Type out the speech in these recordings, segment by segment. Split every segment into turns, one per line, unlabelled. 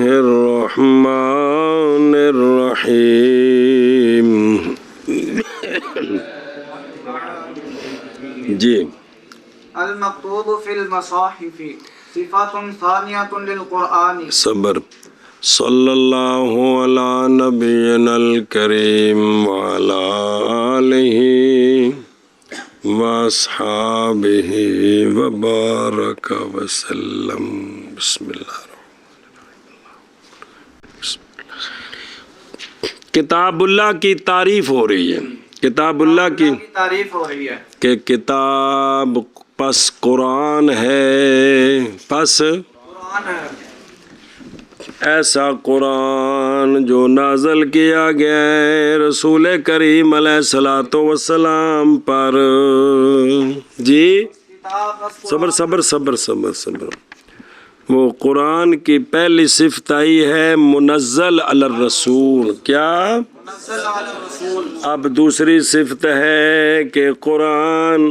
الرحمن الرحیم. جی
المکتوب فی المصاحف صفات ثانیۃ للقرآن.
صبر. صلی اللہ علی نبینا الکریم وعلی آلہ واصحابہ وبارک وسلم. بسم اللہ کتاب اللہ کی تعریف ہو رہی ہے. کتاب اللہ کی
تعریف ہو رہی ہے
کہ کتاب پس قرآن ہے، پس
قرآن ہے
ایسا قرآن جو نازل کیا گیا ہے رسول کریم علیہ الصلوۃ والسلام پر. جی صبر صبر صبر صبر صبر. وہ قرآن کی پہلی صفت آئی ہے منزل علی الرسول. کیا؟
منزل علی الرسول.
اب دوسری صفت ہے کہ قرآن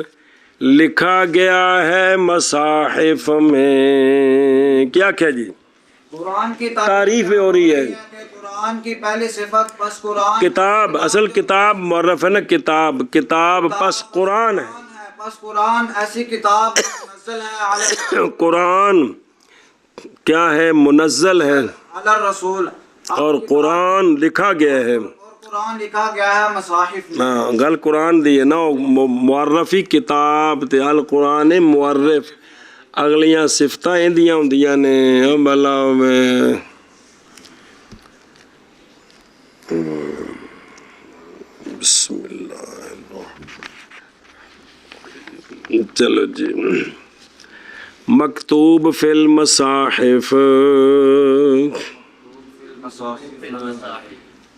لکھا گیا ہے مصاحف میں. کیا جی؟
قرآن کی
تعریف ہو رہی ہے.
قرآن کی پہلی صفت پس قرآن.
کتاب اصل کتاب معرف ہے نا. کتاب کتاب پس قرآن ہے.
پس قرآن ایسی کتاب منزل ہے علی
قرآن کیا ہے؟ منزل ہے
الرسول.
اور قرآن لکھا گیا ہے.
اور قرآن لکھا گیا ہے مصاحف میں.
ہاں گل قرآن دی ہے نا. معرفی کتاب تے القرآن معرف. اگلیاں صفتاں اندیاں ہوندیاں نے بلا بسم اللہ الرحمن. چلو جی. مکتوب فی المصاحف.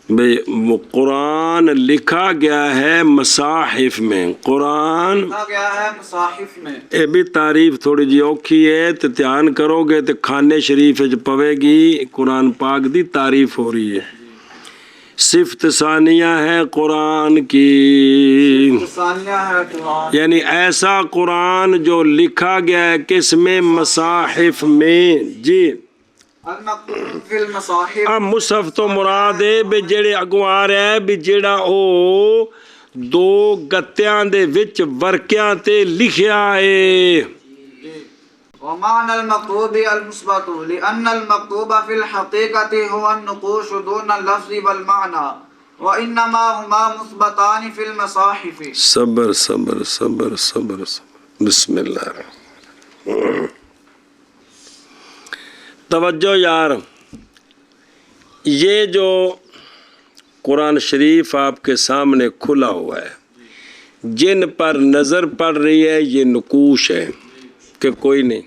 بھئی وہ قرآن لکھا گیا ہے مصاحف میں. قرآن
لکھا گیا ہے مصاحف میں.
اے بھی تعریف تھوڑی جی اوکھی ہے تو دھیان کرو گے تو خانے شریف پوے گی. قرآن پاک دی تعریف ہو رہی ہے. صفت ثانیہ ہے قرآن کی،
ثانیہ ہے قرآن
یعنی ایسا قرآن جو لکھا گیا ہے کس میں؟ مصاحف میں. جی
المکتوب فی المصاحف.
اب مصحف تو مراد ہے بھی جڑے اگوں آ رہا ہے بھی جڑا او دو گتیاں دے وچ ورکیاں تے لکھیا ہے.
ومعنى المكتوب المثبت لأن المكتوب في الحقيقة هو النقوش دون اللفظ والمعنى وإنما هما مثبتان في المصاحف.
صبر صبر صبر صبر صبر. بسم اللہ الرحمن. توجہ یار، یہ جو قرآن شریف آپ کے سامنے کھلا ہوا ہے، جن پر نظر پڑ رہی ہے یہ نقوش ہے کہ کوئی نہیں.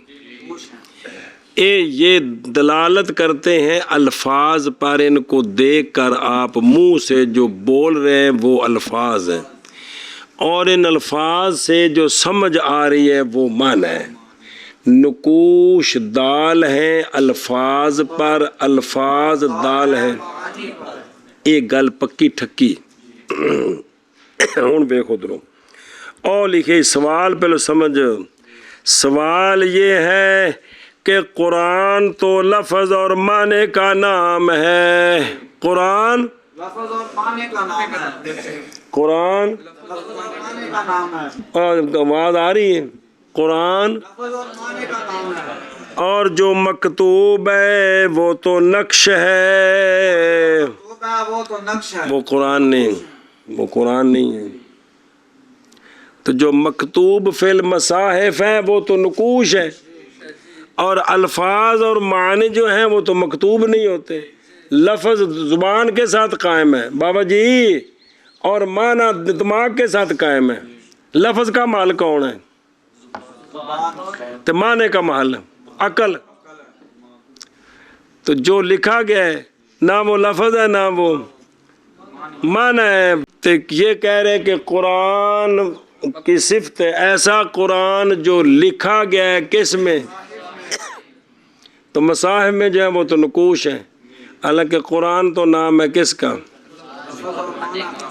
یہ دلالت کرتے ہیں الفاظ پر. ان کو دیکھ کر آپ منہ سے جو بول رہے ہیں وہ الفاظ ہیں، اور ان الفاظ سے جو سمجھ آ رہی ہے وہ معنی ہے. نقوش دال ہیں الفاظ پر، الفاظ دال ہیں. ایک گل پکی ٹھکی. ہوں بے خود رو او لکھے سوال پہلو سمجھ. سوال یہ ہے کہ قرآن تو لفظ اور معنی کا نام ہے. قرآن
لفظ اور معنی کا نام ہے.
قرآن
لفظ اور معنی کا نام ہے.
آواز آ رہی ہے؟ قرآن
لفظ اور معنی کا نام ہے.
اور جو مکتوب ہے وہ تو نقش ہے.
وہ تو نقش ہے.
وہ قرآن نہیں، وہ قرآن نہیں ہے. تو جو مکتوب فی المصاحف ہے وہ تو نقوش ہے، اور الفاظ اور معنی جو ہیں وہ تو مکتوب نہیں ہوتے. لفظ زبان کے ساتھ قائم ہے بابا جی، اور معنی دماغ کے ساتھ قائم ہے. لفظ کا مال کون ہے؟ تو معنی کا محل عقل. تو جو لکھا گیا ہے نہ وہ لفظ ہے نہ وہ معنی ہے. تو یہ کہہ رہے کہ قرآن کی صفت ہے ایسا قرآن جو لکھا گیا ہے کس میں؟ تو مصاحف میں جو ہے وہ تو نقوش ہے، حالانکہ قرآن تو نام ہے کس کا؟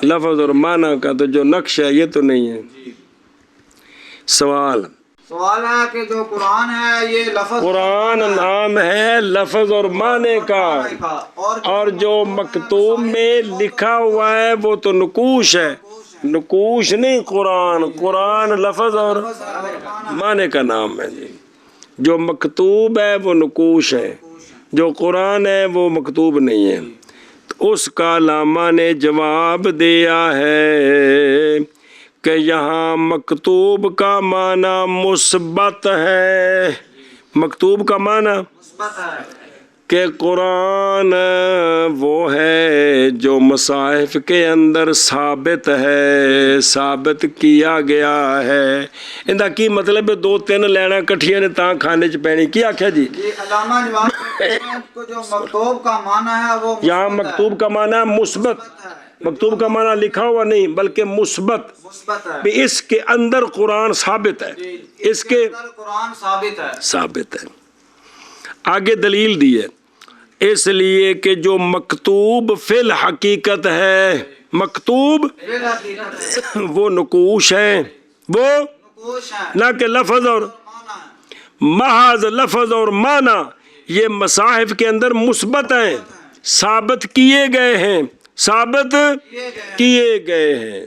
لفظ اور معنی کا. تو جو نقش ہے یہ تو نہیں ہے. سوال
سوال ہے کہ جو قرآن ہے یہ لفظ
قرآن نام ہے لفظ اور معنی کا، اور جو مکتوب میں لکھا ہوا ہے وہ تو نقوش ہے، نقوش نہیں قرآن، قرآن لفظ اور معنی کا نام ہے جی۔ جو مکتوب ہے وہ نقوش ہے، جو قرآن ہے وہ مکتوب نہیں ہے۔ تو اس کا علامہ نے جواب دیا ہے کہ یہاں مکتوب کا معنی مثبت ہے، مکتوب کا معنی
مثبت ہے
کہ قرآن وہ ہے جو مصاحف کے اندر ثابت ہے، ثابت کیا گیا ہے۔ اندہ کی مطلب ہے دو تین لینا کٹھیاں نے تاں کھانے چ پینی، کی آکھیا جی؟
یہ علامہ جواب دیتے ہیں کہ جو مکتوب کا معنی ہے وہ
یہاں
مثبت
مکتوب کا معنی ہے مثبت،
ہے،
مکتوب کا معنی لکھا ہوا نہیں بلکہ مثبت،
مثبت ہے،
بھی اس کے اندر قرآن ثابت ہے، اس کے
اندر قرآن ثابت ہے۔
ثابت ہے۔ آگے دلیل دی ہے، اس لیے کہ جو مکتوب فی الحقیقت ہے، مکتوب
فی الحقیقت ہے،
وہ نقوش ہے، وہ
نقوش ہے،
نہ کہ لفظ اور
معنی ہے،
محض لفظ اور معنی یہ مصاحف کے اندر مثبت ہیں، ثابت کیے گئے ہیں، ثابت کیے گئے ہیں۔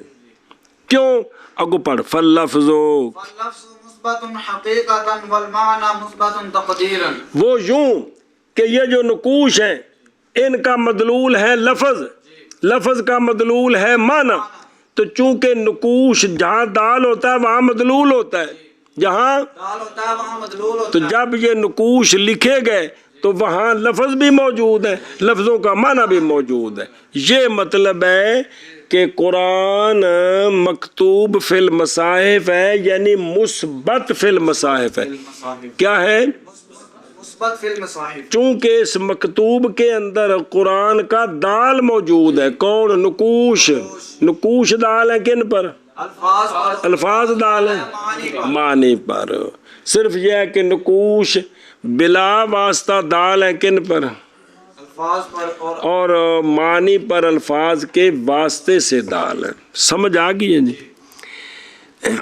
کیوں؟ اگو پڑھ فاللفظ،
فاللفظ مثبت حقیقتا والمعنی مثبت تقدیرا۔
وہ یوں کہ یہ جو نقوش ہیں ان کا مدلول ہے لفظ، لفظ کا مدلول ہے معنی، تو چونکہ نقوش جہاں دال ہوتا ہے وہاں مدلول ہوتا ہے، جہاں
دال ہوتا ہے وہاں مدلول
تو
ہوتا ہے۔
جب یہ نقوش لکھے گئے تو وہاں لفظ بھی موجود ہے، لفظوں کا معنی بھی موجود ہے۔ یہ مطلب ہے کہ قرآن مکتوب فی المصاحف ہے، یعنی مثبت فی المصاحف ہے۔ کیا ہے؟
مثبت فی المصاحف،
چونکہ اس مکتوب کے اندر قرآن کا دال موجود ہے۔ کون؟ نقوش، نقوش دال ہے کن پر؟
الفاظ اور
الفاظ دال ہے
معانی پر۔
معنی پر۔ صرف یہ ہے کہ نقوش بلا واسطہ دال ہے کن پر؟
الفاظ پر اور
اور معنی پر الفاظ کے واسطے سے دال ہے۔ سمجھ آ گئی ہے جی؟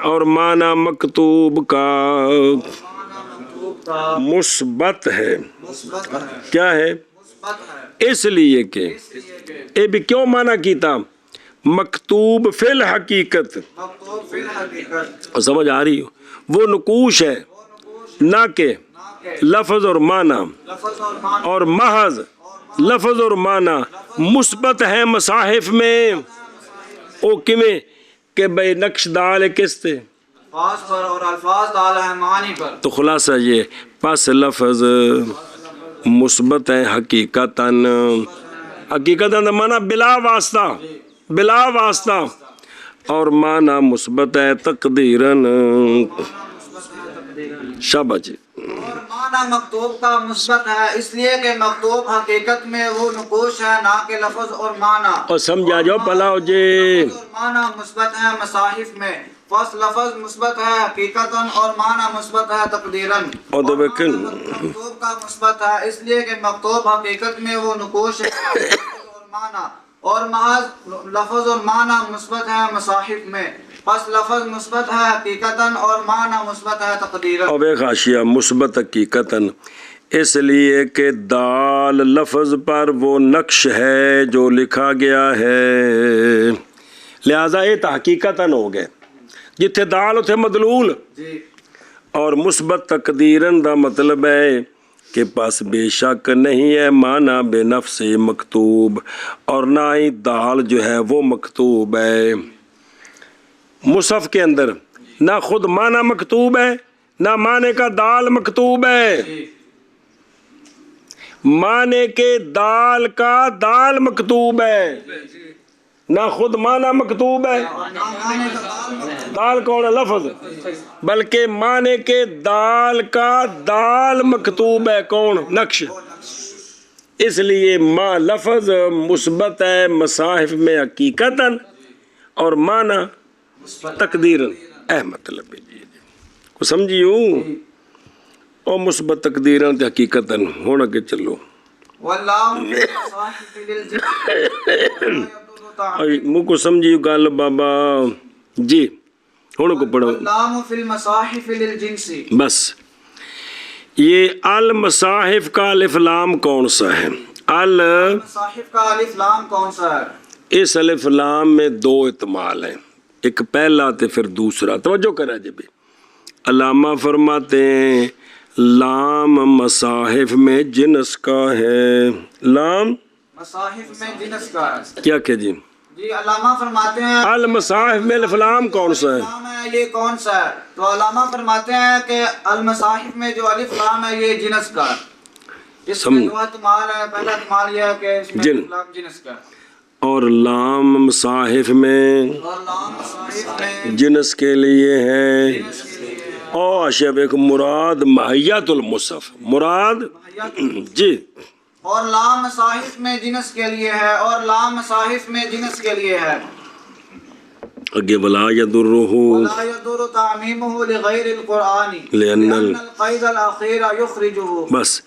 اور معنی مکتوب کا
مکتوب کا
مثبت ہے۔
مثبت ہے،
کیا ہے؟
مثبت ہے،
اس لیے کہ
اس لیے کہ
اے بھی کیوں معنی کیتا؟ مکتوب فی الحقیقت،
مکتوب فی الحقیقت،
سمجھ آ رہی ہو؟ وہ نقوش ہے نہ کہ
نہ کہ
لفظ اور معنی،
لفظ اور معنی،
اور محض لفظ اور معنی مثبت ہے مصاحف میں۔ او کمیں کہ بھئی نقش دال ہے کس تے؟
الفاظ پر اور الفاظ دال ہے معانی پر۔
تو خلاصہ یہ پس لفظ مثبت ہے حقیقتاً، حقیقتاً معنی بلا واسطہ، بلا واسطہ، اور معنی مثبت ہے تقدیراً۔ شاباش جی۔
اور معنی مکتوب کا مثبت ہے اس لیے کہ مکتوب حقیقت میں وہ نقوش ہے نہ کہ لفظ اور معنی،
اور سمجھا جاؤ پلاؤ جی۔
لفظ اور معنی مثبت ہے مصاحف میں، بس لفظ مثبت ہے حقیقتاً اور معنی مثبت ہے تقدیراً۔
اور تو بکن
مکتوب کا مثبت ہے اس لیے کہ مکتوب حقیقت میں وہ نقوش ہے لفظ اور معنی، اور محض لفظ اور معنی مثبت ہے مصاحف میں، بس لفظ مثبت ہے حقیقتاً اور معنی مثبت ہے تقدیراً۔
اور ایک حاشیہ مثبت حقیقتاً اس لیے کہ دال لفظ پر وہ نقش ہے جو لکھا گیا ہے، لہذا یہ تو حقیقتاً ہو گئے، جتھے دال اتھے مدلول۔
جی،
اور مثبت تقدیراً دا مطلب ہے کہ پس بے شک نہیں ہے معنی بے نفس مکتوب، اور نہ ہی دال جو ہے وہ مکتوب ہے۔ مصحف کے اندر نہ خود معنی مکتوب ہے نہ معنی کا دال مکتوب ہے، معنی کے دال کا دال مکتوب ہے، نہ خود معنی مکتوب ہے، دال کون ہے؟ لفظ، بلکہ معنی کے دال کا دال مکتوب ہے کون؟ نقش۔ اس لیے ما لفظ مثبت ہے مصاحف میں حقیقتاً، اور معنی تقدیراً۔ اے مطلب ہے جی کو سمجھیو؟ اور مثبت تقدیراً تے حقیقتاً ہونا کہ چلو
واللہ فی المصاحف للجمع
مو کو سمجھیو گل بابا جی۔ تھوڑا کو پڑھو
اللام فی المصاحف للجنس.
بس. یہ المصاحف کا الف لام کون سا ہے؟
مصاحف کا الف لام کون سا ہے؟
اس الف لام میں دو احتمال ہیں، ایک پہلا تو پھر دوسرا. توجہ کریں جی بھی. علامہ فرماتے ہیں لام مصاحف میں جنس کا ہے. لام
مصاحف میں جنس کا ہے.
کیا کہ جی
جی علامہ فرماتے ہیں
المصاحف میں الف لام کون سا ہے؟
لام ہے یہ کون سا ہے؟ تو علامہ فرماتے ہیں کہ المصاحف میں جو الف لام ہے یہ جنس کا ہے. اس میں دو احتمال ہے. پہلا احتمال یہ ہے کہ اس میں الف لام جنس کا ہے،
اور لام مصاحف میں
اور لام مصاحف میں
جنس کے لیے ہے.
جنس کے لیے ہے.
اور شب ایک مراد ماہیت المصحف مراد جی.
اور لام مصاحف میں جنس کے لیے ہے، اور لام مصاحف میں جنس کے لیے ہے.
اگے ولا یضرہ
ولا يضر تعمیمہ لغیر القرآن
لأن
القید الاخیر یخرجہ.
بس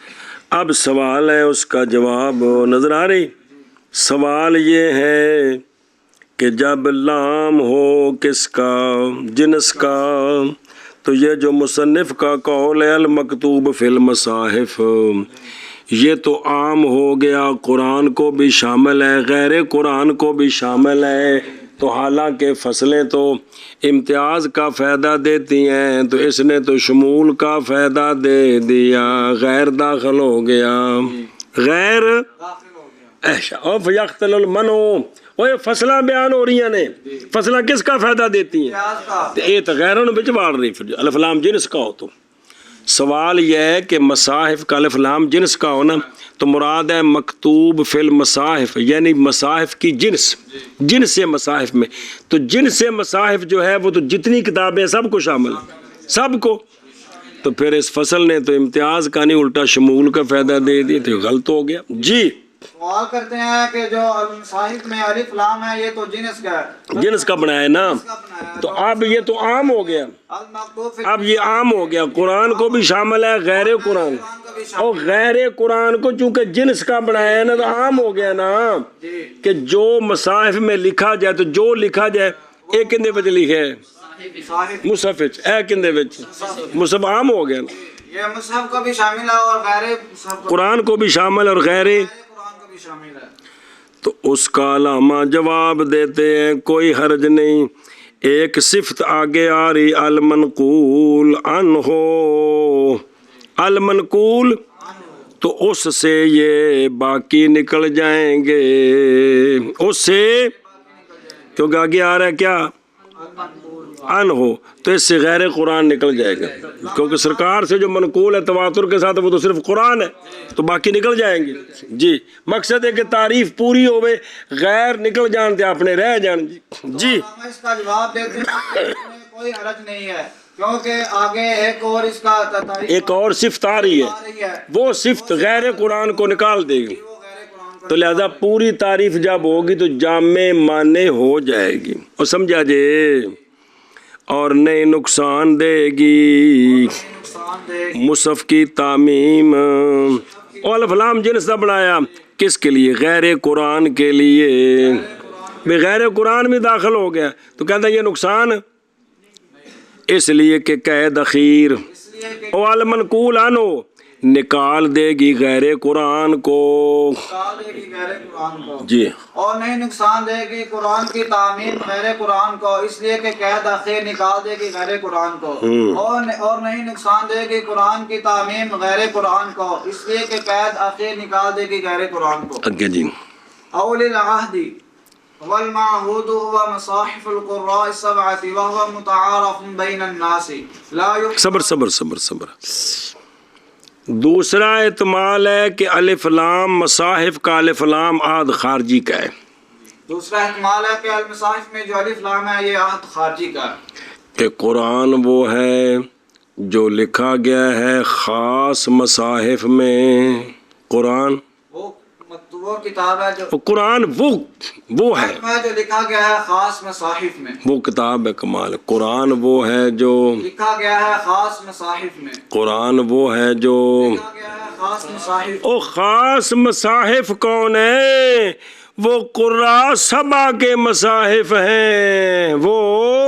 اب سوال ہے، اس کا جواب نظر آ رہی. سوال یہ ہے کہ جب لام ہو کس کا؟ جنس کا. تو یہ جو مصنف کا قول ہے المکتوب فی المصاحف، یہ تو عام ہو گیا، قرآن کو بھی شامل ہے، غیر قرآن کو بھی شامل ہے. تو حالانکہ فصلیں تو امتیاز کا فائدہ دیتی ہیں، تو اس نے تو شمول کا فائدہ دے دیا، غیر داخل ہو گیا. غیر
داخل ہو گیا.
ایشا اور فیختل المنو. وہ فصلیں بیان ہو رہی ہیں، فصلیں کس کا فائدہ دیتی ہیں؟
پیاز کا.
یہ تو غیروں نے بچ باڑ رہی. پھر الف لام جنس کا ہو تو سوال یہ ہے کہ مصاحف کا الف لام جنس کا ہونا تو مراد ہے مکتوب فی المصاحف، یعنی مصاحف کی جنس. جنس سے مصاحف میں، تو جنس سے مصاحف جو ہے وہ تو جتنی کتابیں سب کو شامل ہے، سب کو. تو پھر اس فصل نے تو امتیاز کا نہیں، الٹا شمول کا فائدہ دے دی، تو غلط ہو گیا. جی
سوال کرتے ہیں کہ جو المصاحف میں الف لام ہے یہ تو جنس کا ہے،
جنس کا بنایا نا، تو اب یہ تو عام ہو گیا.
المکتوب فی
اب یہ عام ہو گیا، قرآن کو بھی شامل ہے، غیر قرآن.
القرآن کا بھی شامل.
اور غیر قرآن کو چونکہ جنس کا بنایا ہے نا، تو عام ہو گیا نا
جی
کہ جو مصاحف میں لکھا جائے، تو جو لکھا جائے ایک کندے وچ لکھے
صاحب
مصحف وچ، اے کندے وچ مصحف عام ہو گیا نا.
یہ مصحف کو بھی شامل ہے اور غیر مصحف کو
قرآن کو بھی شامل اور غیر.
قرآن کو بھی شامل ہے.
تو اس کا علامہ جواب دیتے ہیں کوئی حرج نہیں. ایک صفت آگے آ رہی المنقول عنہ، المنقول، تو اس سے یہ باقی نکل جائیں گے. اس سے کیونکہ آگے آ رہا ہے کیا ان ہو، تو اس سے غیر قرآن نکل جائے گا، کیونکہ سرکار سے جو منقول ہے تواتر کے ساتھ وہ تو صرف قرآن ہے، تو باقی نکل جائیں گے. جی مقصد ہے کہ تعریف پوری ہوئے، غیر نکل جانتے اپنے رہ جان. جی
علامہ اس کا جواب دیتے ہیں کہ اس میں کوئی حرج نہیں ہے، کیونکہ آگے ایک اور اس کا تعریف
ایک اور صفت آ رہی
آ
ہے،
رہی ہے،
وہ صفت غیر قرآن کو نکال دے گی.
وہ غیر قرآن کا.
تو لہذا پوری تعریف جب ہوگی تو جامع معنی ہو جائے گی، اور سمجھا جے، اور نئی نقصان دے گی
نقصان دے.
مصحف کی تعمیم. اور الف لام جنس کا بنایا کس کے لیے؟ غیر قرآن کے لیے. بے غیر قرآن میں داخل ہو گیا تو کہتا ہے یہ نقصان اس لیے کہ قید اخیر.
اس لیے کہ
او المنقول عنہ نکال دے گی غیر قرآن کو.
نقصان دے گی غیر قرآن کو.
جی
اور نہیں نقصان دے گی قرآن کی تعمیم غیر قرآن کو، اس لیے کہ قید اخیر نکال دے گی غیر قرآن کو. اور نہیں نقصان دے گی قرآن کی تعمیم غیر قرآن کو، اس لیے کہ قید اخیر نکال دے گی غیر قرآن کو.
اگے جی
اول العہد والمعہود هو مصاحف القراء السبعة وهو متعارف بین الناس لا
صبر صبر صبر صبر. دوسرا احتمال ہے کہ الف لام مصاحف کا الف لام عہد خارجی کا ہے.
دوسرا احتمال ہے کہ المصاحف میں جو الف لام ہے یہ عہد خارجی کا ہے،
کہ قرآن وہ ہے جو لکھا گیا ہے خاص مصاحف میں. قرآن
وہ کتاب ہے جو
قرآن وہ ہے
جو لکھا گیا ہے خاص مصاحف میں.
وہ کتاب ہے. کمال. قرآن وہ ہے جو
لکھا گیا ہے خاص مصاحف میں.
قرآن وہ ہے جو
لکھا گیا ہے خاص مصاحف.
او خاص مصاحف کون ہے؟ وہ قراء سبع کے مصاحف ہیں. وہ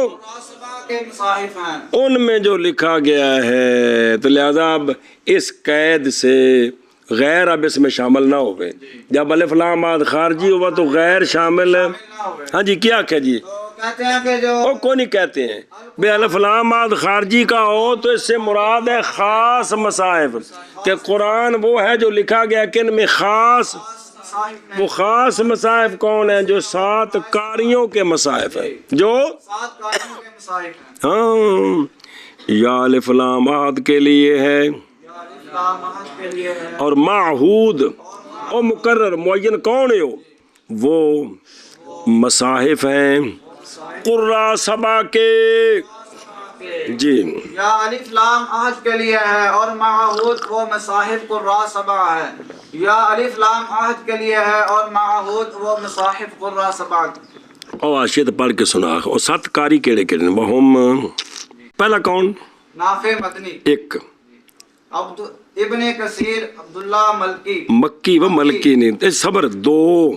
قراء سبع کے مصاحف ہیں
ان میں جو لکھا گیا ہے، تو لہذا اب اس قید سے غیر اب اس میں شامل نہ ہوئے. جب الف لام ماد خارجی ہوا تو غیر شامل ہے.
نہ ہوئے.
ہاں جی، کیا کہ جی
تو کہتے ہیں کہ جو
وہ کو نہیں کہتے ہیں بے الف لام ماد خارجی کا ہو تو اس سے مراد ہے خاص مصاحف، کہ قرآن وہ ہے جو لکھا گیا کن میں خاص.
مصاحف میں
وہ خاص مصاحف کون ہیں؟ جو 7 قاریوں کے مصاحف ہیں، جو
7 قاریوں کے مصاحف ہیں.
ہاں یا الف لام عہد کے لیے ہے
یا الف لام عہد کے لیے ہے
اور معہود اور مقرر معین کون ہے وہ مصاحف ہیں قرہ سبا کے. جی
یا الف لام عہد کے لیے ہے اور معہود وہ مصاحف قرہ سبع ہے. یا الف لام عہد کے لیے ہے اور معہود وہ مصاحف قرہ سبع.
اور آشیت پڑھ کے سنا. اور 7 قاری کیڑے کیڑے وہ ہم پہلا کون؟
نافع مدنی،
ایک
ابن کثیر عبداللہ ملکی،
مکی و ملکی نے صبر 2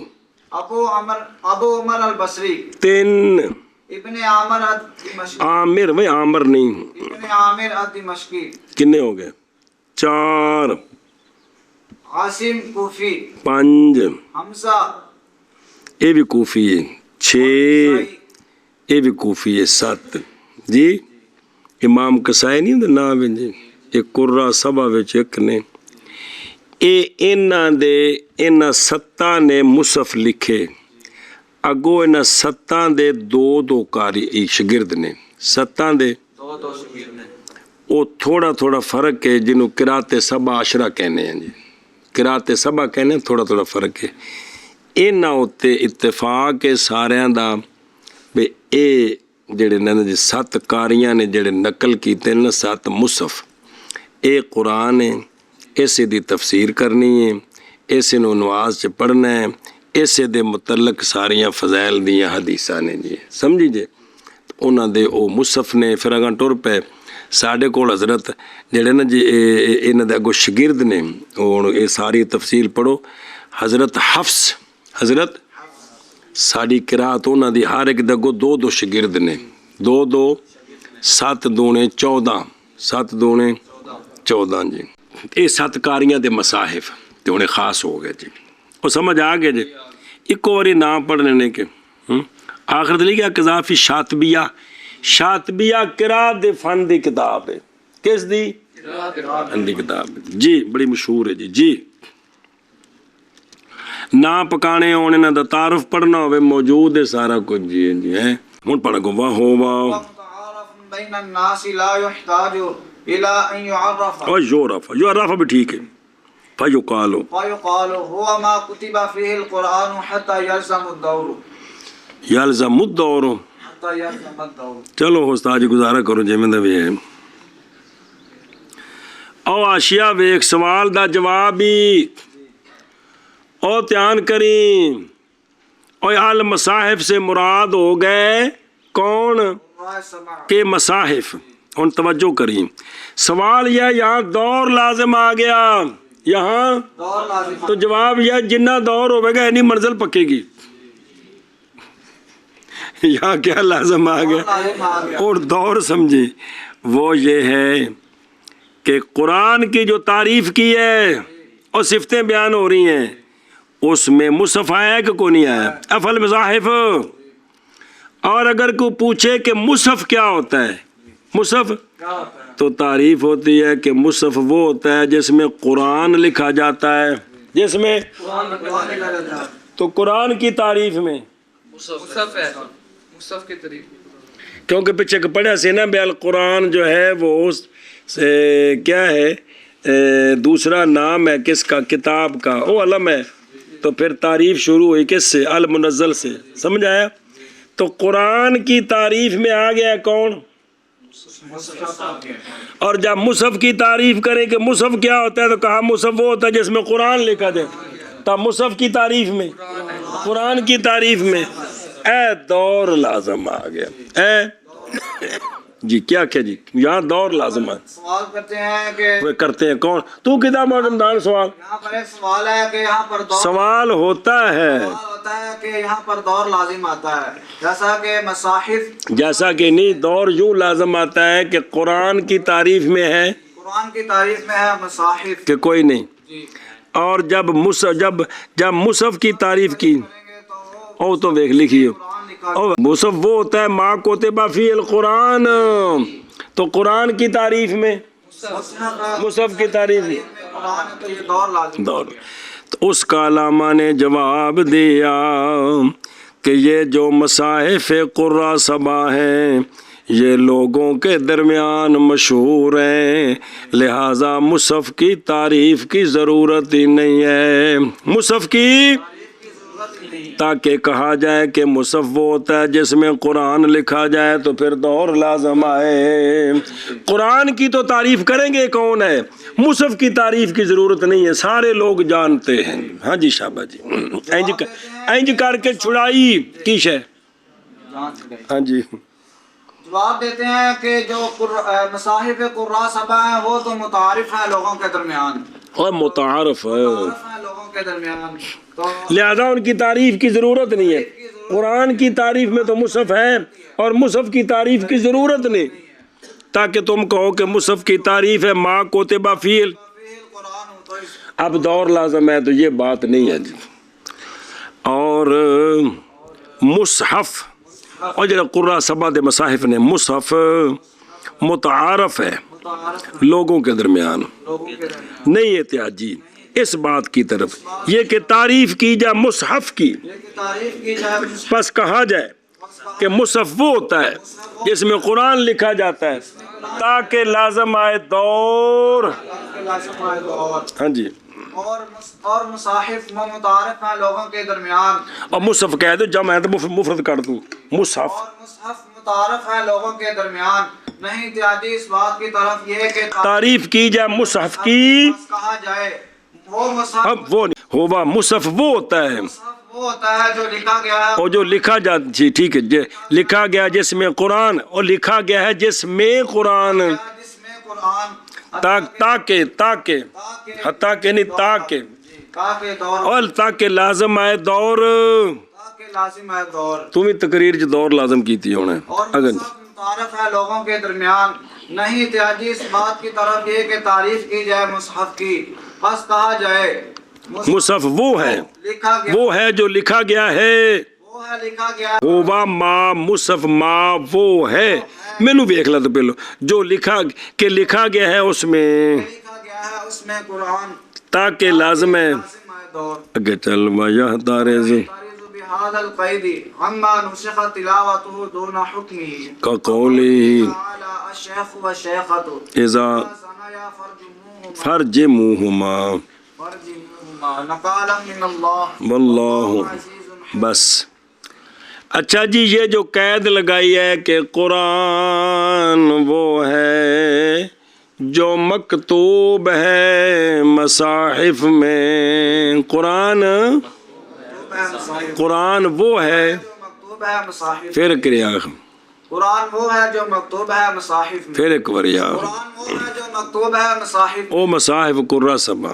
ابو عمر البصری،
3
ابن عامر الدمشقی،
عامر و عامر نہیں
ابن عامر الدمشقی،
کنے ہو گئے 4
عاصم کوفی،
5
حمزہ
یہ بھی کوفی ہے 6 یہ بھی کوفی ہے 7 جی امام کسائی نہیں ہوندے نام جی یہ قرہ سبا وچ ایک نے انہاں 7 نے مصحف لکھے اگو انہاں 7 دے 2 قاری شاگرد نے 7 دے
2 شاگرد نے.
وہ تھوڑا فرق ہے جنہوں قرات سبا عشرہ کہنے ہیں جی قرات سبا کہنے ہیں تھوڑا فرق ہے. انہاں اُتے اتفاق ہے ساریاں دا بے اے جڑے نے جی 7 قاریاں نے جڑے نقل کیتے ہیں 7 مصحف اے قرآن ہے اسے دی تفسیر کرنی ہے اسے نو نواز چ پڑھنا ہے اسے دے متعلق ساریاں فضائل دیاں حدیثاں نے جی سمجھی جے انہاں دے او مصحف نے. پھر اگاں ٹر پے ساڈے کول حضرت جڑے نا جی انہاں دے اگوں شاگرد نے ہن اے ساری تفصیل پڑھو. حضرت حفص حضرت ساڈی قرات انہاں دی ہر ایک دے اگوں 2 شاگرد نے 2 7 دونے 14 7 دونے 14 جی یہ 7 قاریاں دے مصاحف تے انہیں خاص ہو گئے جی. وہ سمجھ آ گئے جی. ایک واری نام پڑھنے نے کہ آخر دلی گیا قذافی شاطبیہ قرات دے فن دی کتاب ہے. کس دی؟ فن دی کتاب ہے جی بڑی مشہور ہے جی. نا پکانے ہونے نہ دا تعارف پڑھنا ہوئے موجود ہے سارا کچھ جی ہے. ہن پڑھ گو واہ
متعارف بین الناس لا يحتاج الى ان يعرف
اور یعرف بھی ٹھیک ہے. فیقال
فيقال هو ما كتب فيه القرآن حتى يلزم الدور
یلزم الدور.
حتى يلزم الدور.
چلو استاد جی گزارا کرو جی میں بھی ہے. او آشیا ویک سوال دا جواب ہی او دھیان کریں. او المصاحف سے مراد ہو گئے کون کے مصاحف. ہن توجہ کریں سوال یہ یہاں دور لازم آ گیا یہاں
دور لازم
تو جواب یہ جنہ دور ہوئے گا اینی منزل پکے گی. یہاں کیا لازم آ گیا اور دور سمجھے وہ یہ ہے کہ قرآن کی جو تعریف کی ہے اور صفتیں بیان ہو رہی ہیں اس میں مصحف آیا ہے کہ کوئی نہیں آیا افل مصاحف. اور اگر کوئی پوچھے کہ مصحف کیا ہوتا ہے مصحف تو تعریف ہوتی ہے کہ مصحف وہ ہوتا ہے جس میں قرآن لکھا جاتا ہے جس میں تو قرآن کی تعریف میں
مصحف ہے مصحف کی تعریف
کیونکہ پیچھے پڑھا سے نا بے القرآن جو ہے وہ کیا ہے دوسرا نام ہے کس کا کتاب کا وہ علم ہے تو پھر تعریف شروع ہوئی کس سے المنزل سے سمجھ آیا. تو قرآن کی تعریف میں آ گیا کون اور جب مصحف کی تعریف کریں کہ مصحف کیا ہوتا ہے تو کہا مصحف وہ ہوتا ہے جس میں قرآن لکھا جائے. تب مصحف کی تعریف میں قرآن کی تعریف میں اے دور لازم آ گیا اے جی کیا جی یہاں دور لازم ہے.
سوال کرتے ہیں کہ
وہ کرتے ہیں کون تو کتاب رمضان سوال
یہاں پر ایک سوال ہے کہ یہاں پر دور
سوال ہوتا ہے
سوال ہوتا ہے کہ یہاں پر دور لازم آتا ہے، جیسا کہ مصاحف،
جیسا کہ نہیں دور یوں لازم آتا ہے کہ قرآن کی تعریف میں ہے
قرآن کی تعریف میں ہے مصاحف
کہ کوئی نہیں،
جی،
اور جب مصحف کی تعریف کی
کریں گے تو وہ
او تو دیکھ لکھی ہو
قرآن لکھا
او مصحف وہ ہوتا ہے ما کتب فی القرآن، تو قرآن کی تعریف میں مصحف کی تعریف میں
قرآن ہے، تو یہ دور لازم
دور، تو اس کا علامہ نے جواب دیا کہ یہ جو مصاحف قرہ سبا ہیں یہ لوگوں کے درمیان مشہور ہیں، لہٰذا مصحف کی تعریف کی ضرورت ہی نہیں ہے، مصحف کی تاکہ کہا جائے کہ مصحف وہ ہوتا ہے جس میں قرآن لکھا جائے تو پھر دور لازم آئے۔ قرآن کی تو تعریف کریں گے کون ہے، مصحف کی تعریف کی ضرورت نہیں ہے، سارے لوگ جانتے ہیں۔ ہاں جی شابہ جی، اینج کر کے چھڑائی کیش ہے، ہاں جی
جواب دیتے ہیں کہ جو مصاحف قراء سبا ہیں وہ تو متعارف ہیں لوگوں کے درمیان،
اور متعارف ہے،
متعارف ہیں لوگوں کے درمیان، تو
لہذا ان کی تعریف کی ضرورت نہیں ہے۔ قرآن کی تعریف میں تو مصحف ہے اور مصحف کی تعریف کی ضرورت نہیں، تاکہ تم کہو کہ مصحف کی تعریف ہے ما کتب فی
قرآن ہو تو اس
اب دور لازم ہے، تو یہ بات نہیں ہے جی۔ اور مصحف اور جو قرآ سبا دے مصاحف نے، مصحف متعارف ہے
متعارف
لوگوں کے درمیان،
لوگوں کے درمیان،
نہیں احتیاجی اس بات کی طرف یہ کہ تعریف کی جائے مصحف کی،
یہ کہ تعریف کی جائے
بس کہا جائے کہ مصحف وہ ہوتا ہے جس میں قرآن لکھا جاتا ہے تاکہ لازم آئے دور،
کے لازم آئے دور،
ہاں جی،
اور مصاحف متعارف ہیں لوگوں کے درمیان،
اور مصحف کہہ دو جمع ہے تو مفرد کر دوں، مصحف
اور مصحف متعارف ہیں لوگوں کے درمیان، نہیں احتیاجی اس بات کی طرف یہ کہ
تعریف کی جائے مصحف کی،
بس کہا جائے وہ مصحف،
اب وہ نہیں ہوگا، مصحف وہ ہوتا ہے
مصحف وہ ہوتا ہے جو لکھا گیا ہے،
اور جو لکھا جاتا جی ٹھیک ہے، لکھا گیا جس میں قرآن، اور لکھا گیا ہے جس میں قرآن،
جس میں قرآن
تاکہ حتیٰ کہ نہیں تاکہ،
تاکہ دور،
اور تاکہ لازم آئے دور،
تاکہ لازم ہے دور،
تم ہی تقریر جو دور لازم کی تھی انہیں
اور
اگر
مصحف متعارف ہے لوگوں کے درمیان، نہیں احتیاجی اس بات کی طرف یہ کہ تعریف کی جائے مصحف کی، بس کہا جائے
مصحف وہ ہے،
لکھا گیا،
وہ ہے جو لکھا گیا ہے،
وہ ہے لکھا گیا،
ہووا ما مصحف ما وہ ہے، مینو ویکھ لا تو پہلو جو لکھا گیا ہے اس میں،
لکھا گیا ہے اس میں قرآن،
تاکہ لازم ہے
لازم ہے دور،
اگے چل وجہ دارے سے
تاریخ بهذا القید عما نسخ تلاوته دون حکمه
کا قولی
تعالی الشیخ والشیخۃ
اذا
زنایا فرجموهما
فرجموہما
نقالا من اللہ
واللہ،
عزیز
بس اچھا جی، یہ جو قید لگائی ہے کہ قرآن وہ ہے جو مکتوب ہے مصاحف میں، قرآن وہ ہے،
مکتوب ہے مصاحف،
پھر کریا
قرآن وہ ہے جو مکتوب ہے مصاحف میں،
پھر ایک وریا
قرآن وہ ہے جو مکتوب ہے مصاحف،
او مصاحف قرہ سبا،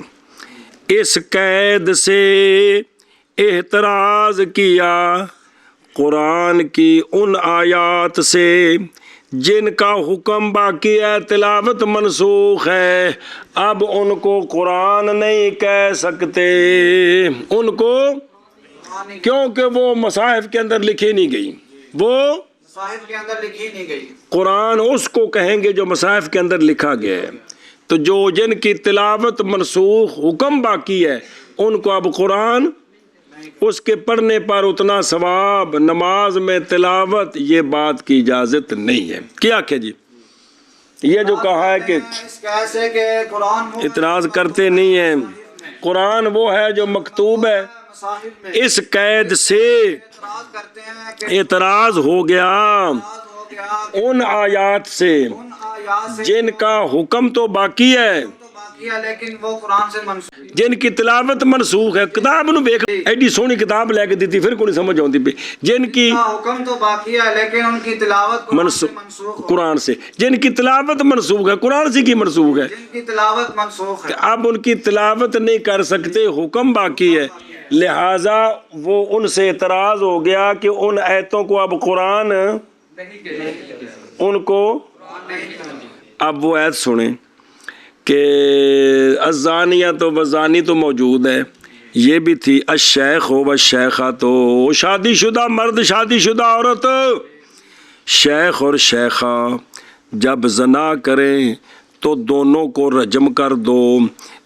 اس قید سے اعتراض کیا قرآن کی ان آیات سے جن کا حکم باقی ہے، تلاوت منسوخ ہے، اب ان کو قرآن نہیں کہہ سکتے، ان کو کیونکہ وہ مصاحف کے اندر لکھی نہیں گئی، وہ
مصاحف کے اندر لکھی نہیں گئی،
قرآن اس کو کہیں گے جو مصاحف کے اندر لکھا گیا ہے، تو جو جن کی تلاوت منسوخ حکم باقی ہے ان کو اب قرآن اس کے پڑھنے پر اتنا ثواب، نماز میں تلاوت، یہ بات کی اجازت نہیں ہے۔ کیا کہ جی یہ جو کہا ہے کہ
اس کیسے کہ قرآن وہ
اعتراض کرتے نہیں ہیں، قرآن وہ ہے جو مکتوب ہے،
مصاحف میں
اس قید سے
اعتراض کرتے ہیں کہ
اعتراض ہو گیا
اعتراض ہو گیا
ان آیات سے
ان آیات سے
جن کا حکم تو باقی ہے،
تو باقی ہے لیکن وہ قرآن سے منسوخ،
جن کی تلاوت منسوخ ہے، کتاب نو ویکھ ایڈی سونی کتاب لے کے دیتی پھر کوئی سمجھ آتی پی، جن کی
حکم تو باقی ہے لیکن ان کی تلاوت قرآن سے منسوخ ہو،
قرآن سے، جن کی تلاوت منسوخ ہے، قرآن سے کی منسوخ ہے،
جن کی تلاوت منسوخ ہے،
اب ان کی تلاوت نہیں کر سکتے، حکم باقی ہے، لہٰذا وہ ان سے اعتراض ہو گیا کہ ان آیتوں کو اب قرآن ان کو اب وہ آیت سنیں کہ الزانیہ تو بزانی تو موجود ہے، یہ بھی تھی الشیخ و الشیخہ تو شادی شدہ مرد شادی شدہ عورت شیخ اور شیخہ جب زنا کریں تو دونوں کو رجم کر دو،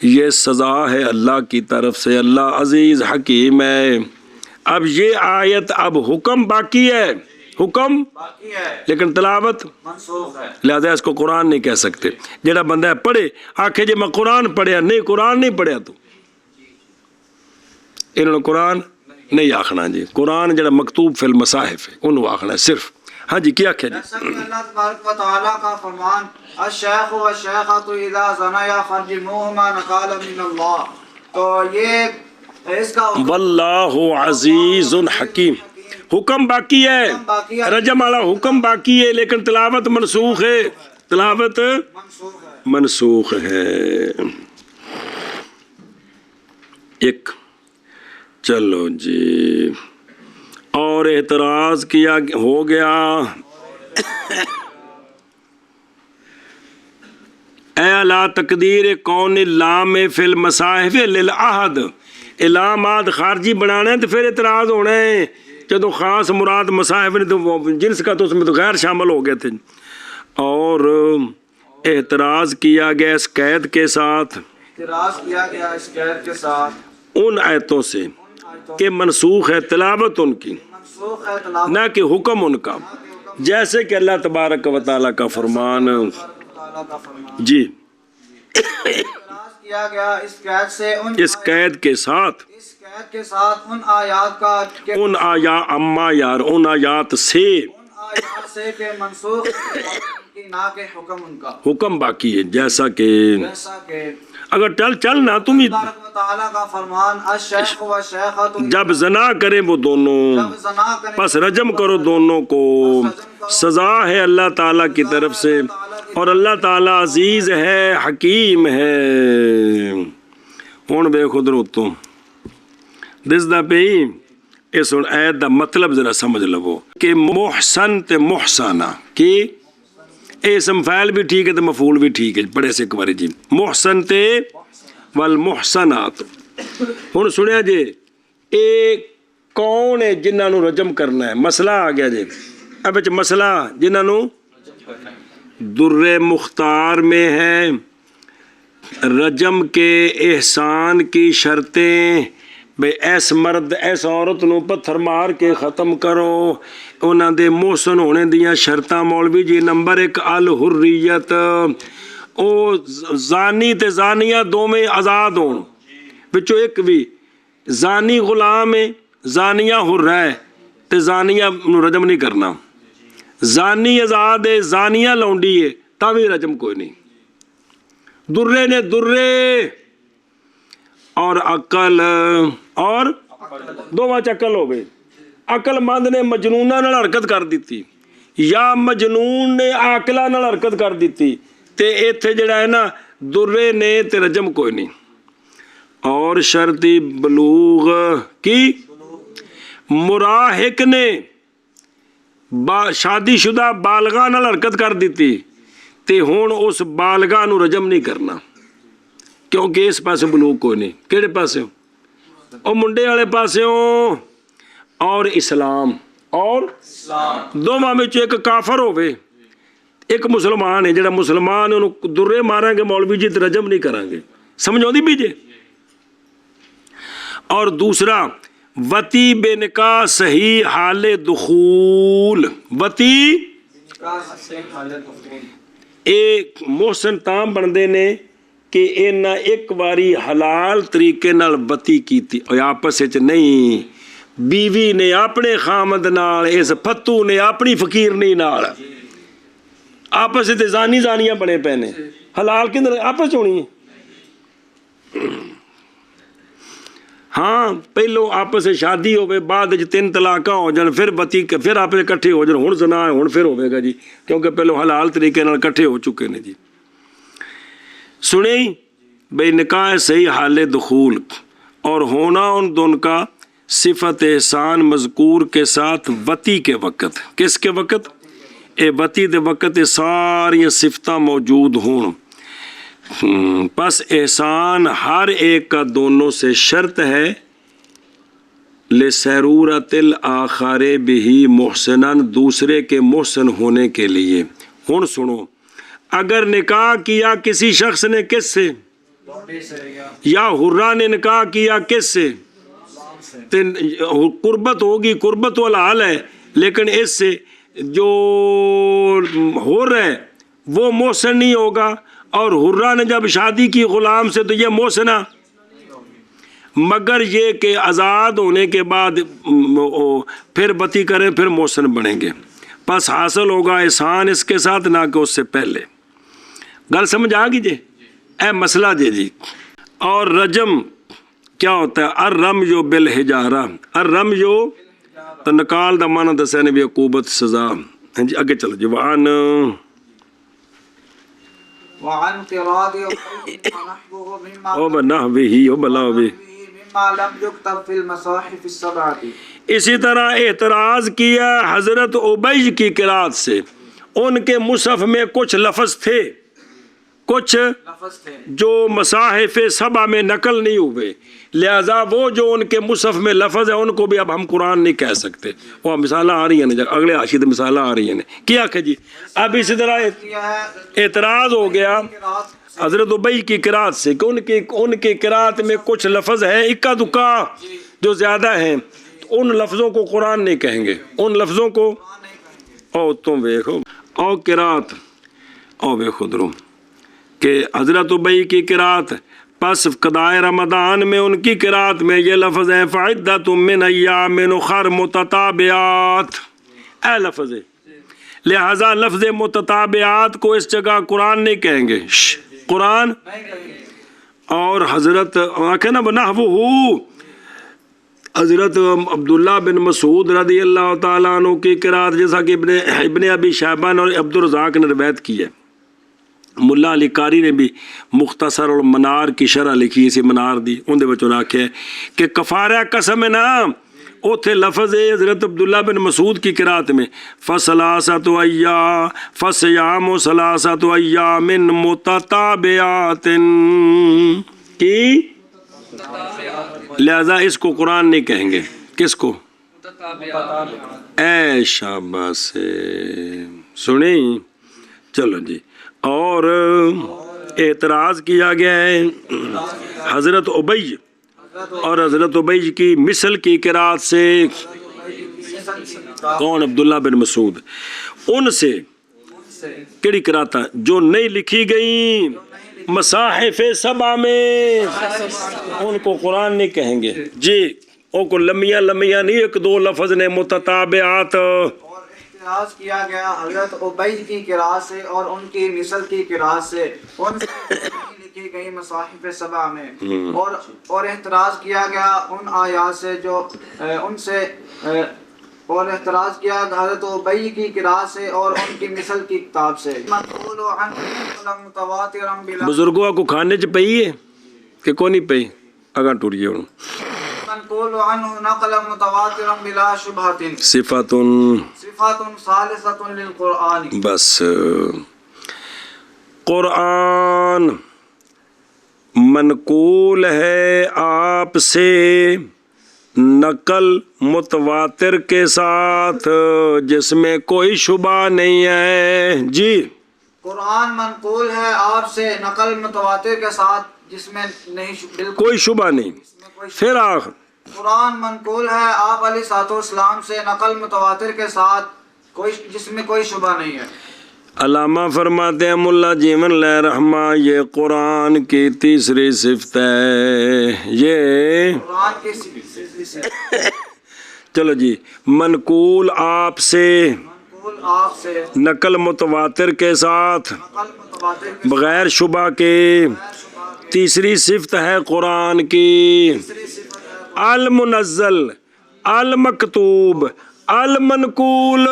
یہ سزا ہے اللہ کی طرف سے، اللہ عزیز حکیم ہے۔ اب یہ آیت اب حکم باقی ہے، حکم
باقی ہے
لیکن تلاوت
منسوخ ہے۔
لہذا اس کو قرآن نہیں کہہ سکتے۔ جڑا بندہ پڑھے آکھے جی میں قرآن پڑھیا، نہیں قرآن نہیں پڑھیا تو انہوں نے قرآن نہیں آخنا جی، قرآن جڑا مکتوب فی المصاحف ہے انہوں آخنا ہے صرف۔ ہاں جی کیا کہہ جی؟
جیسا کہ اللہ تبارک و تعالیٰ کا فرمان الشیخ والشیخۃ اذا زنیا فرجموہما نکالا من اللہ، تو یہ اس کا
واللہ عزیز حکیم، حکم باقی ہے، رجم والا حکم باقی ہے لیکن تلاوت منسوخ ہے، تلاوت
منسوخ ہے۔
منسوخ ہے۔ ایک چلو جی اور اعتراض کیا ہو گیا، اے اللہ تقدیر کون لام فی المصاحف للعہد، علامات خارجی بنانا ہے تو پھر اعتراض ہونا ہے، جدو خاص مراد مصاحف نے تو جنس کا تو اس میں تو غیر شامل ہو گئے تھے۔ اور اعتراض کیا گیا اس قید کے ساتھ،
اعتراض کیا گیا اس قید کے ساتھ
ان آیتوں سے کہ منسوخ ہے تلاوت ان کی
منسوخ ہے تلاوت
نہ کہ حکم ان کا، جیسے کہ اللہ تبارک و تعالیٰ کا فرمان
تعالیٰ کا فرمان۔
جی
اعتراض کیا گیا اس قید سے
اس قید کے ساتھ
اس قید کے ساتھ ان آیات کا کہ
ان ان آیات سے
ان آیات سے کہ منسوخ کی نہ کہ حکم ان کا،
حکم باقی ہے، جیسا کہ
جیسا کہ
اگر چل نہ تم ہی
تبارک و تعالیٰ کا فرمان الشیخ والشیخۃ
جب زنا کریں وہ دونوں
جب زنا کریں
پس رجم کرو دونوں کو، سزا ہے اللہ تعالیٰ کی طرف سے اور اللہ تعالیٰ عزیز ہے حکیم ہے۔ ہوں بے خود روتوں دسدا پئی اس ہوں ایت دا مطلب ذرا سمجھ لو کہ محسن تے محسنہ کی اسم فاعل بھی ٹھیک ہے تو مفعول بھی ٹھیک ہے، پڑھے سے ایک باری جی، محسن تے والمحسنات۔ ہوں سنیا جی اے کون ہے جنہاں نو رجم کرنا ہے، مسئلہ آ گیا جی اب مسئلہ جنہاں نو در مختار میں ہے رجم کے احسان کی شرطیں، بے ایس مرد ایس عورت نو پتھر مار کے ختم کرو، انہاں دے محسن ہونے دیاں شرطاں مولوی جی نمبر 1 الحریت، او زانی تے زانیہ دوویں آزاد ہون، وچوں ایک بھی زانی غلام ہے زانیہ حر ہے تے زانیہ نو رجم نہیں کرنا، زانی آزاد ہے زانیہ لونڈی ہے تاں بھی رجم کوئی نہیں، درے نے درے اور عقل اور دوواں چکل ہو گئے، عقل مند نے مجنونہ نال حرکت کر دیتی یا مجنون نے عاقلہ نال حرکت کر دیتی تے ایتھے جڑا ہے نا درے نے تے رجم کوئی نہیں۔ اور شرطی بلوغ کی مراہق نے شادی شدہ بالغاہ نال حرکت کر دیتی تے ہون اس بالغاہ نو رجم نہیں کرنا کیونکہ اس پاسے بلوغ کوئی نہیں، کیڑے پاسے او منڈے والے پاسے اور اسلام اور دوواں وچ ایک کافر ہوے ایک مسلمان ہے، جڑا مسلمان انہوں درے ماریں گے مولوی جی تے رجم نہیں کریں گے، سمجھ آؤندی بھی جے۔ اور دوسرا وتی بے نکاح صحیح حال دخول، وتی ایک محسن تام بندے نے کہ انہاں ایک باری حلال طریقے نال وتی کیتی آپس وچ نہیں، بیوی نے اپنے خامد نال، اس فتو نے اپنی فقیرنی نال، آپس وچ زانی زانیاں بنے پے نے، حلال کے اندر آپس ہونی ہے۔ ہاں پہلو آپس سے شادی ہوئے بعد 3 طلاقاں ہو جان پھر وتی پھر آپس کٹھے ہو جان، ہن زنا ہے ہن پھر ہوئے گا جی، کیونکہ پہلو حلال طریقے نال کٹھے ہو چکے نے جی۔ سنیں بے نکاح صحیح حال دخول اور ہونا ان دونوں کا صفت احسان مذکور کے ساتھ وتی کے وقت. کس کے وقت؟ اے وتی دے وقت یہ ساری صفتاں موجود ہوں. پس احسان ہر ایک کا دونوں سے شرط ہے لِسَرُورَةِ الْآخَرِ بِهِ مُحْسِنًا دوسرے کے محسن ہونے کے لیے. ہن سنو اگر نکاح کیا کسی شخص نے کس سے یا حرہ نے نکاح کیا کس سے قربت ہوگی قربت والا حال ہے لیکن اس سے جو حر ہے وہ محسن نہیں ہوگا اور حرہ نے جب شادی کی غلام سے تو یہ محسنہ مگر یہ کہ آزاد ہونے کے بعد پھر بتی کریں پھر محسن بنیں گے. پس حاصل ہوگا احسان اس کے ساتھ نہ کہ اس سے پہلے. گل سمجھ آ گئی جی اے مسئلہ جی. اور رجم کیا ہوتا ہے؟ الرمی بالحجارہ. الرمی تو نکال دا معنی دسیا نے بھی عقوبت سزا. جی اگے چلو جی.
وعن قراءة ونحوه مما
او بنحوه او بلاوی.
مما لم يكتب في المصاحف السبعة.
اسی طرح اعتراض کیا حضرت عبی کی قرات سے. ان کے مصحف میں کچھ لفظ تھے کچھ جو مصاحف سبع میں نقل نہیں ہوئے لہذا وہ جو ان کے مصحف میں لفظ ہے ان کو بھی اب ہم قرآن نہیں کہہ سکتے. وہ مثالیں آ رہی ہیں اگلے حاشیے مثالیں آ رہی ہیں. کیا کہ جی اب اسی طرح اعتراض ہو گیا حضرت عبی کی قرات سے کہ ان کی قرات میں کچھ لفظ ہیں اکا دکا جو زیادہ ہیں ان لفظوں کو قرآن نہیں کہیں گے. ان لفظوں کو او تم دیکھو او قرات او دیکھو درو کہ حضرت عبی کی قرات پس قضائے رمضان میں ان کی قرات میں یہ لفظ ہے فعدۃ من ایام اخر متتابعات. اے لفظ ہے لہذا لفظ متتابعات کو اس جگہ قرآن نہیں کہیں گے قرآن. اور حضرت آنکھیں نا بنحوہ حضرت عبداللہ بن مسعود رضی اللہ تعالیٰ عنہ کی قرات جیسا کہ ابن ابی شیبہ اور عبدالرزاق نے روایت کی ہے. ملا علی قاری نے بھی مختصر المنار کی شرح لکھی اسی منار دی اندے بچوں آکھے کہ کفارہ قسم ہے نا اوتھے لفظ ہے حضرت عبداللہ بن مسعود کی قرات میں فَثَلَاثَةُ أَيَّامٍ فَصِيَامُ ثَلَاثَةُ أَيَّامٍ مُتَتَابِعَاتٍ کی لہذا اس کو قرآن نہیں کہیں گے. کس کو؟ اے شاباش سنیں. چلو جی. اور اعتراض کیا گیا ہے حضرت عبی اور حضرت عبی کی مثل کی قرات سے. کون؟ عبداللہ بن مسعود. ان سے کیڑی قرات جو نہیں لکھی گئی مصاحف سبع میں ان کو قرآن نہیں کہیں گے جی. او کو لمیاں نہیں ایک دو لفظ نے متتابعات.
اعتراض کیا گیا حضرت عبی کی قرات سے اور ان کی مثل کی قرات سے ان سے نہیں لکھی گئی مصاحف سبع میں اور اعتراض کیا گیا ان آیات سے جو ان سے اور اعتراض کیا حضرت عبی کی قرات سے اور ان کی مثل کی کتاب سے.
بزرگوں کو کھانے چ پئی ہے کہ کو نہیں پئی اگاں ٹوریے ہوں.
منقول عنہ نقل متواترا بلا شبہۃ
صفات
ثالثۃ للقرآن.
بس قرآن منقول ہے آپ سے نقل متواتر کے ساتھ جس میں کوئی شبہ نہیں ہے جی.
قرآن منقول ہے آپ سے نقل متواتر کے ساتھ جس میں نہیں
کوئی شبہ نہیں. پھر آخر
قرآن منقول ہے آپ علیہ الصلوۃ والسلام سے نقل متواتر کے ساتھ جس میں کوئی شبہ نہیں ہے.
علامہ فرماتے ہیں ملا جیون اللہ رحمہ یہ قرآن کی تیسری صفت ہے. یہ
قرآن کی تیسری صفت.
چلو جی. منقول آپ سے نقل متواتر کے ساتھ بغیر شبہ کے تیسری صفت ہے قرآن کی. المنزل المکتوب المنقول.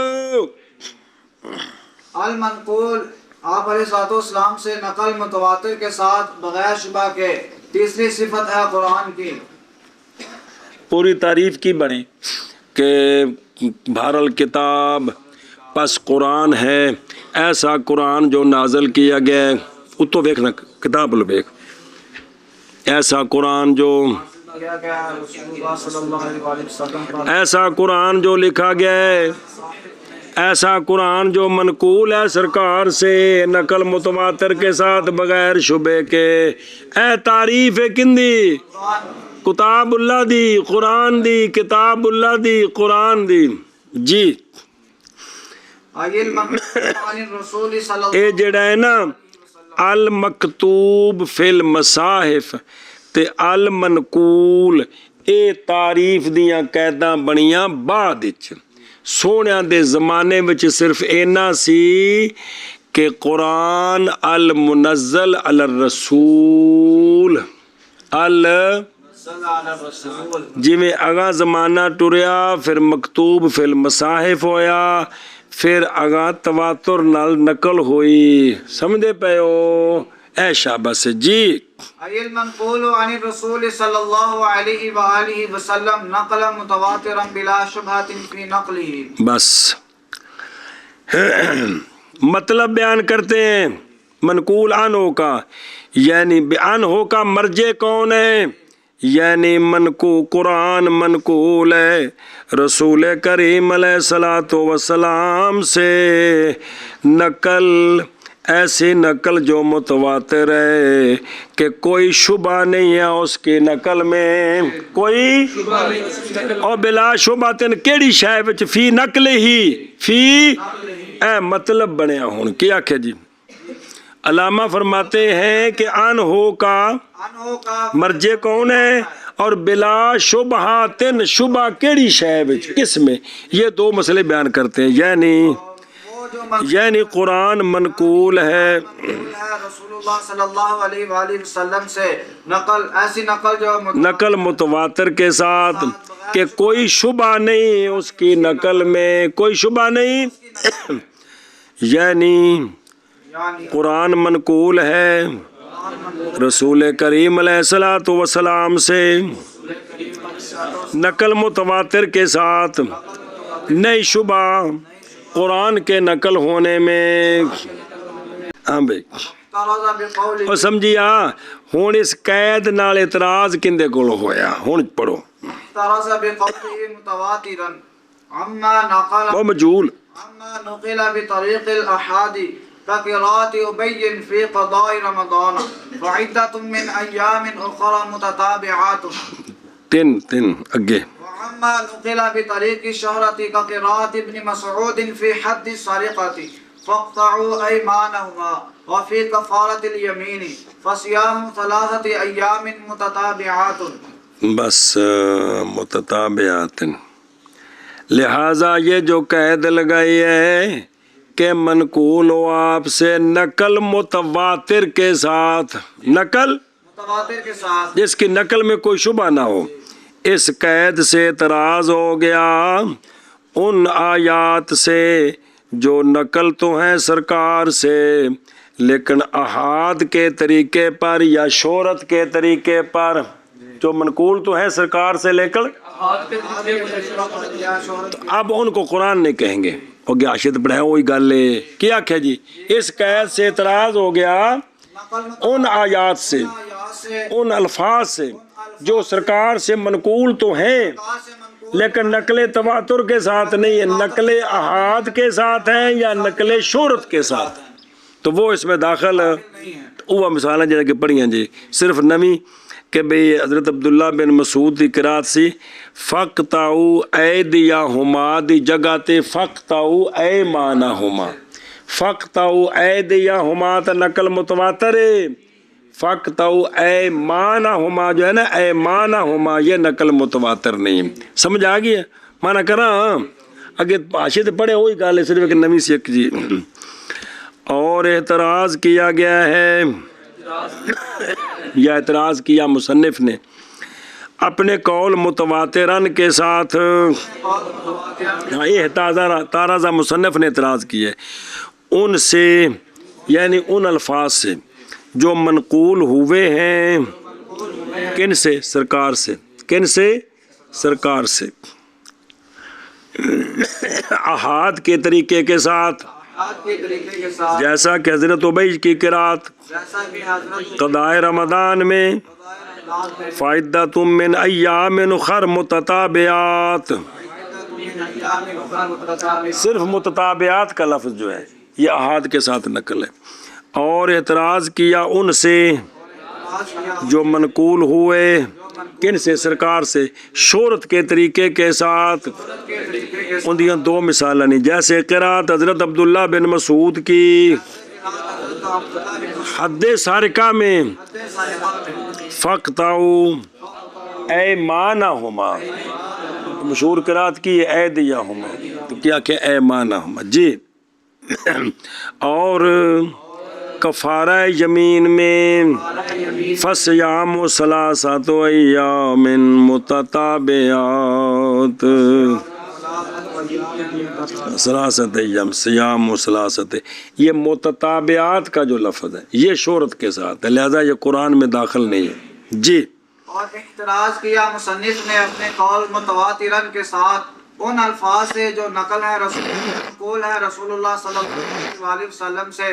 المنقول آپ علیہ الصلوۃ والسلام سے نقل متواتر کے ساتھ بغیر شبہ کے تیسری صفت ہے قرآن کی.
پوری تعریف کی بنی کہ بہرحال کتاب پس قرآن ہے، ایسا قرآن جو نازل کیا گیا ہے، اتو دیکھنا کتاب لو دیکھ، ایسا قرآن جو
کیا گیا ہے رسول اللہ صلی اللہ علیہ وآلہ وسلم پر،
ایسا قرآن جو لکھا گیا ہے، ایسا قرآن جو منقول ہے سرکار سے نقل متواتر کے ساتھ بغیر شبے کے۔ اے تعریف کندی، کتاب اللہ دی، قرآن دی، کتاب اللہ دی، قرآن دی۔ جی
آئیے المقتوب عن الرسول صلی اللہ
اے جڑا ہے نا المکتوب فی المصاحف تے المنقول، اے تعریف دیاں قیداں بنیاں بعد وچ۔ سونیاں دے زمانے وچ صرف اینا سی کہ قرآن المنزل علی الرسول
صلی علی الرسول،
جی میں اگاں زمانہ ٹریا، پھر مکتوب فی المصاحف ہویا، پھر اگاں تواتر نال نقل ہوئی، سمجھے پے ہو؟ اے شاباش جی۔
آئیے المنقول عن الرسول صلی اللہ علیہ وآلہ وسلم نقلا متواترا بلا شبہۃ فی نقلہ۔
بس مطلب بیان کرتے ہیں منقول عنہ کا، یعنی عنہ کا مرجع کون ہے؟ یعنی قرآن منقول ہے رسول کریم علیہ الصلاۃ والسلام سے نقل، ایسی نقل جو متواتر ہے کہ کوئی شبہ نہیں ہے اس کی نقل میں، کوئی اور بلا شبہ کیڑی شے وچ فی نقل ہی، فی اے مطلب بنیا ہون کیا کہ جی۔ علامہ فرماتے ہیں کہ عنہ کا
عنہ کا
مرجع کون ہے اور بلا شبہ شبہ کیڑی شے وچ، کس میں؟ یہ دو مسئلے بیان کرتے ہیں، یعنی قرآن منقول ہے
رسول اللہ صلی اللہ علیہ وآلہ وسلم سے نقل، ایسی نقل جو
نقل متواتر کے ساتھ کہ کوئی شبہ نہیں اس کی نقل میں، کوئی شبہ نہیں، یعنی قرآن منقول ہے رسول کریم علیہ الصلاۃ والسلام سے نقل متواتر کے ساتھ، نہیں شبہ قرآن کے نقل ہونے میں۔ ہاں بھائی اور سمجھیا ہون اس قید نال اعتراض کندے کول ہویا، ہون پڑھو
ترز بقوله متواترا عما نقل
وہ مجھول
عما نقل بطريق الأحاد كقراءة أبي في قضاء رمضان وعدة من أيام أخرى متتابعات،
تین اگے
وعما نقل بطريق الشهرة كقراءة ابن مسعود في حد السرقة فاقطعوا أيمانهما وفي كفارة اليمين فصيام 3 أيام متتابعات۔
بس متتابعات، لہٰذا یہ جو قید لگائی ہے کہ منقول ہو آپ سے نقل متواتر کے ساتھ، نقل
متواتر کے ساتھ
جس کی نقل میں کوئی شبہ نہ ہو، اس قید سے اعتراض ہو گیا ان آیات سے جو نقل تو ہیں سرکار سے لیکن احاد کے طریقے پر یا شہرت کے طریقے پر، جو منقول تو ہیں سرکار سے لیکن اب ان کو قرآن نہیں کہیں گے، اور گیاشت پڑھائے وہی گل ہے کیا کہ جی۔ اس قید سے اعتراض ہو گیا ان آیات سے، ان الفاظ سے جو سرکار سے منقول تو ہیں لیکن نقل تواتر کے ساتھ نہیں ہے، نقل احاد کے ساتھ ہیں یا نقل شہرت کے ساتھ، تو وہ اس میں داخل وہ مثالیں جنہیں کہ پڑھی ہیں جی صرف نمی کہ بھئی حضرت عبداللہ بن مسعود دی قرات سی فَقْتَعُوا أَيْدِيَهُمَا دی جگہ تے فَقْتَعُوا أَيْمَانَهُمَا، فَقْتَعُوا أَيْدِيَهُمَا تا نقل متواتر ہے، فَقْتَعُوا أَيْمَانَهُمَا جو ہے نا أَيْمَانَهُمَا یہ نقل متواتر نہیں۔ سمجھ آگئی ہے مانا کرا اگر حاشیے تے پڑھے ہوئی گال ہے صرف ایک نمی سی ایک جی۔ اور اعتراض کیا گیا ہے یا اعتراض کیا مصنف نے اپنے قول متواترن کے ساتھ، یہ تارازہ مصنف نے اعتراض کیا ہے ان سے، یعنی ان الفاظ سے جو منقول ہوئے ہیں کن سے؟ سرکار سے، کن سے؟ سرکار سے، احاد کے طریقے کے ساتھ،
آج کے طریقے کے ساتھ،
جیسا کہ حضرت ابی کی قرات
جیسا کہ حضرت
قضائے رمضان میں فائدۃ من ایام اخر متتابعات، صرف متتابعات کا لفظ جو ہے یہ احاد کے ساتھ نقل ہے، اور اعتراض کیا ان سے جو منقول ہوئے، کن سے؟ سرکار سے، شہرت کے طریقے کے ساتھ۔ ان دیاں دو مثالیں نہیں، جیسے قرات حضرت عبداللہ بن مسعود کی حد سارقہ میں فَقْطَعُوا أَيْمَانَهُمَا، مشہور قرات کی أَيْدِيَهُمَا، تو کیا کہ أَيْمَانَهُمَا جی۔ اور کفارہ یمین میں فصیام ثلاثۃ ایام متتابعات، ثلاثۃ ایام، سیام و ثلاثۃ، یہ متتابعات کا جو لفظ ہے یہ شہرت کے ساتھ ہے، لہذا یہ قرآن میں داخل نہیں ہے جی۔
اور احتراز کیا مصنف نے اپنے قول متواترن کے ساتھ ان الفاظ سے جو نقل ہے منقول ہے رسول اللہ صلی اللہ علیہ وسلم سے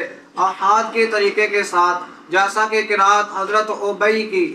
احاد کے طریقے کے ساتھ، جیسا کہ قرات حضرت ابی کی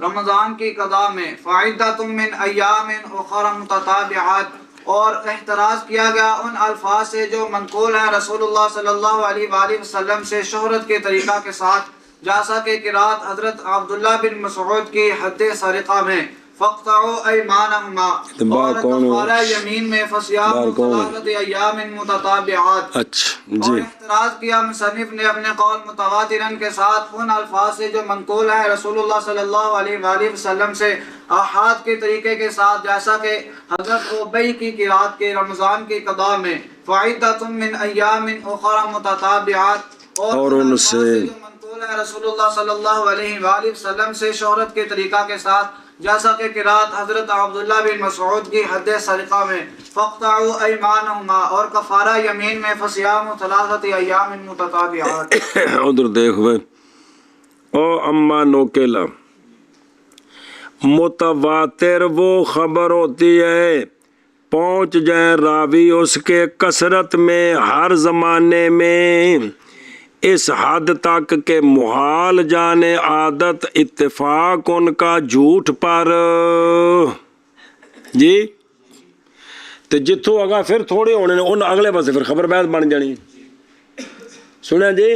رمضان کی قضاء میں فعدۃ من ایام اخر متتابعات، اور احتراز کیا گیا ان الفاظ سے جو منقول ہیں رسول اللہ صلی اللہ علیہ وآلہ وسلم سے شہرت کے طریقہ کے ساتھ، جیسا کہ قرات حضرت عبداللہ بن مسعود کی حد سرقہ میں فَقْطَعُوا أَيْمَانَهُمَا، اور کفارہ یمین میں فصیام ثلاثۃ ایام متتابعات۔
اچھا
اور
جی،
احتراز کیا مصنف نے اپنے قول متواترن کے ساتھ ان الفاظ سے جو منقول ہیں رسول اللہ صلی اللہ علیہ وآلہ وسلم سے احاد کے طریقے کے ساتھ، جیسا کہ حضرت ابی کی قرات کے رمضان کی قضاء میں فعدۃ من ایام اخر متتابعات، اور ان
سے
جو منقول ہیں رسول اللہ صلی اللہ علیہ وآلہ وسلم سے شہرت کے طریقہ کے ساتھ، جیسا کہ قرات حضرت عبداللہ بن مسعود کی حد سرقہ میں فَقْطَعُوا أَيْمَانَهُمَا، اور کفارہ یمین میں فصیام ثلاثۃ ایام متتابعات۔
ادھر دیکھ بھائی، او اما نوکیلا، متواتر وہ خبر ہوتی ہے پہنچ جائے راوی اس کے کثرت میں ہر زمانے میں اس حد تک کہ محال جانے عادت اتفاق ان کا جھوٹ پر جی، تو جتوں اگا پھر تھوڑے ہونے نے ان اگلے پاسے پھر خبر بیت بن جانی، سنیا جی،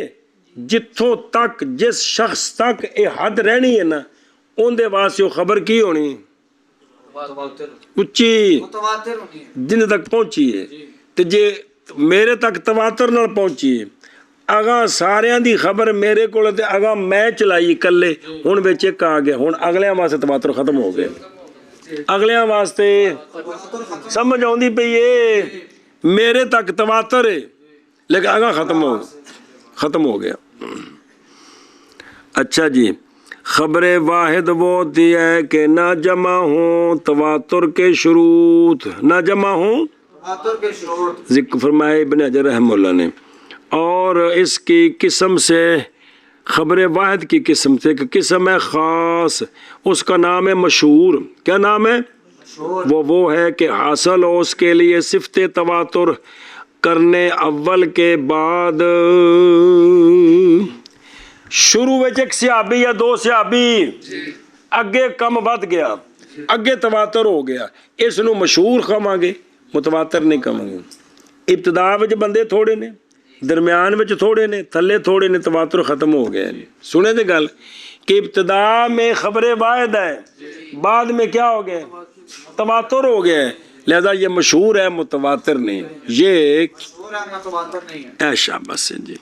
جتوں تک جس شخص تک یہ حد رہنی ہے نا ان دے واسطے وہ خبر کی ہونی اچھی
متواتر ہونی ہے،
جن تک پہنچی ہے، تو جے میرے تک تواتر نال پہنچی ہے، اگاں ساریاں دی خبر میرے کو تے اگاں میں چلائی کلے، ہن وچ ایک آ گیا، ہن اگلیاں واسطے تواتر ختم ہو گئے، اگلیاں واسطے سمجھ آؤندی پئی ہے میرے تک تواتر ہے لیکن اگاں ختم ہو گیا۔ اچھا جی، خبر واحد وہ ہوتی ہے کہ نہ جمع ہوں تواتر کے شروط، نہ جمع ہوں
تواتر کے شروط،
ذکر فرمائے ابن حجر رحمہ اللہ نے، اور اس کی قسم سے خبر واحد کی قسم سے ایک قسم ہے خاص، اس کا نام ہے مشہور۔ کیا نام ہے؟ وہ ہے کہ حاصل ہو اس کے لیے صفت تواتر کرنے اول کے بعد شروع وچ ایک صحابی یا دو صحابی اگے کم ود گیا، اگے تواتر ہو گیا، اس نو مشہور کہاں گے، متواتر نہیں کہاں گے۔ ابتدا وچ بندے تھوڑے نے، درمیان وچ تھوڑے نے، تھلے تھوڑے نے، تواتر ختم ہو گیا۔ سنے دے گل کہ ابتدا میں خبر واحد ہے، بعد میں کیا ہو گیا، تواتر ہو گیا ہے، لہذا یہ مشہور ہے، متواتر نہیں، یہ
متواتر نہیں ہے۔
ایشا بس جی۔